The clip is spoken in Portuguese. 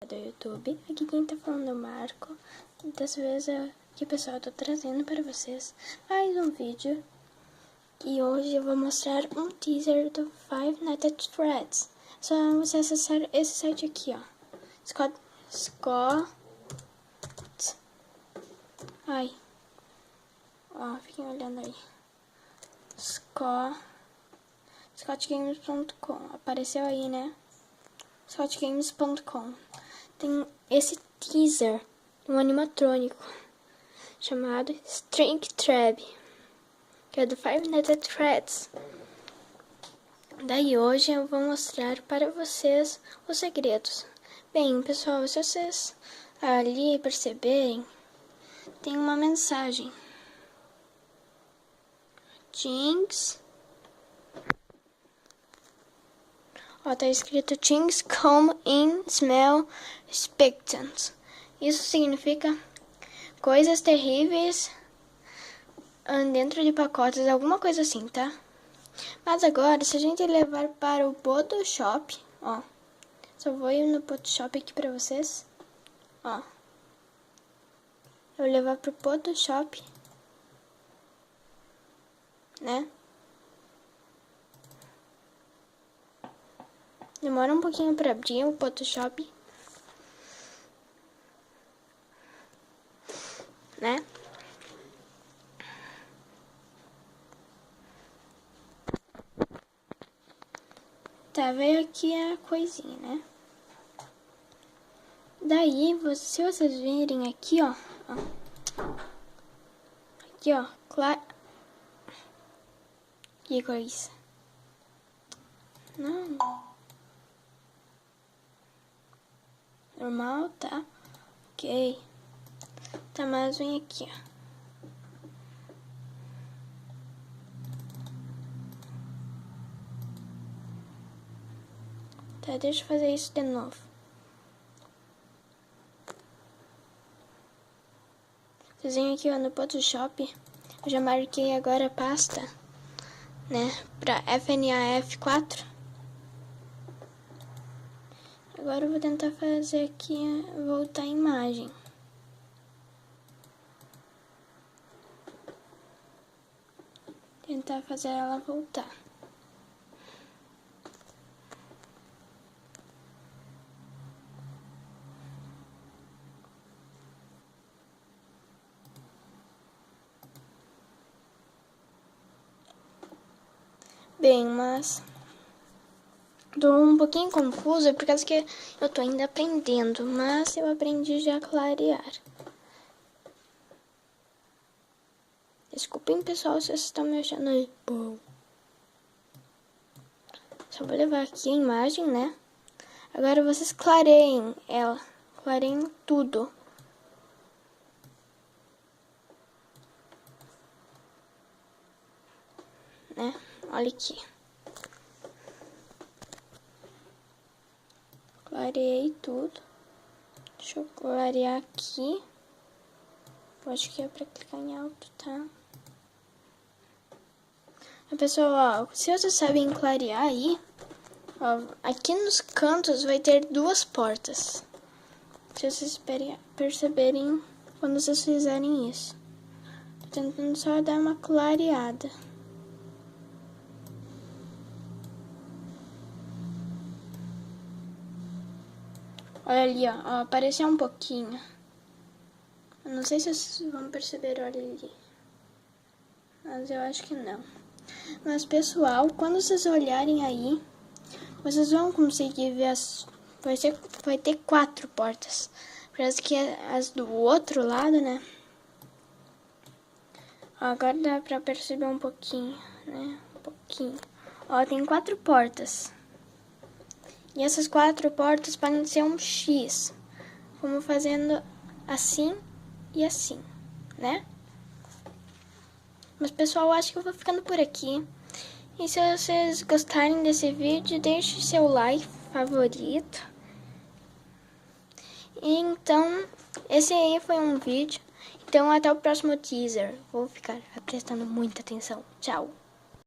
Do YouTube, aqui quem tá falando é o Marco. Dessa vez aqui, pessoal, eu tô trazendo para vocês mais um vídeo. E hoje eu vou mostrar um teaser do Five Nights at Freddy's. Só você acessar esse site aqui, ó. Ai. Ó, fiquem olhando aí. Scottgames.com. Apareceu aí, né? Scottgames.com. Tem esse teaser, um animatrônico chamado Springtrap, que é do Five Nights at Freddy's. Daí hoje eu vou mostrar para vocês os segredos. Bem, pessoal, se vocês ali perceberem, tem uma mensagem. Things. Ó, tá escrito Things come in smell expectant. Isso significa coisas terríveis dentro de pacotes, alguma coisa assim, tá? Mas agora, se a gente levar para o Photoshop, ó, só vou ir no Photoshop aqui pra vocês, ó. Eu vou levar pro Photoshop, né? Demora um pouquinho para abrir o Photoshop, né? Tá, veio aqui a coisinha, né? Daí, se vocês virem aqui, ó. Aqui, ó. Que coisa. Não. Normal, tá? Ok. Tá, mas vem aqui, ó. Tá, deixa eu fazer isso de novo. Vocês vêm aqui, ó, no Photoshop. Eu já marquei agora a pasta, né? Pra FNAF4. Agora eu vou tentar fazer aqui, voltar a imagem. Tentar fazer ela voltar. Bem, mas tô um pouquinho confusa por causa que eu tô ainda aprendendo, mas eu aprendi já a clarear. Desculpem, pessoal, se vocês estão me achando aí. Bom. Só vou levar aqui a imagem, né? Agora vocês clareiem ela. Clareiem tudo. Né? Olha aqui. Clareei tudo. Deixa eu clarear aqui. Eu acho que é pra clicar em alto, tá? Pessoal, ó, se vocês sabem clarear aí, ó, aqui nos cantos vai ter duas portas. Se vocês perceberem quando vocês fizerem isso. Tô tentando só dar uma clareada. Olha ali, ó, apareceu um pouquinho. Eu não sei se vocês vão perceber, olha ali. Mas eu acho que não. Mas, pessoal, quando vocês olharem aí, vocês vão conseguir ver vai ter 4 portas. Parece que as do outro lado, né? Ó, agora dá pra perceber um pouquinho, né? Um pouquinho. Ó, tem 4 portas. E essas 4 portas podem ser um X. Como fazendo assim e assim, né? Mas, pessoal, acho que eu vou ficando por aqui. E se vocês gostarem desse vídeo, deixe seu like favorito. E então, esse aí foi um vídeo. Então, até o próximo teaser. Vou ficar prestando muita atenção. Tchau!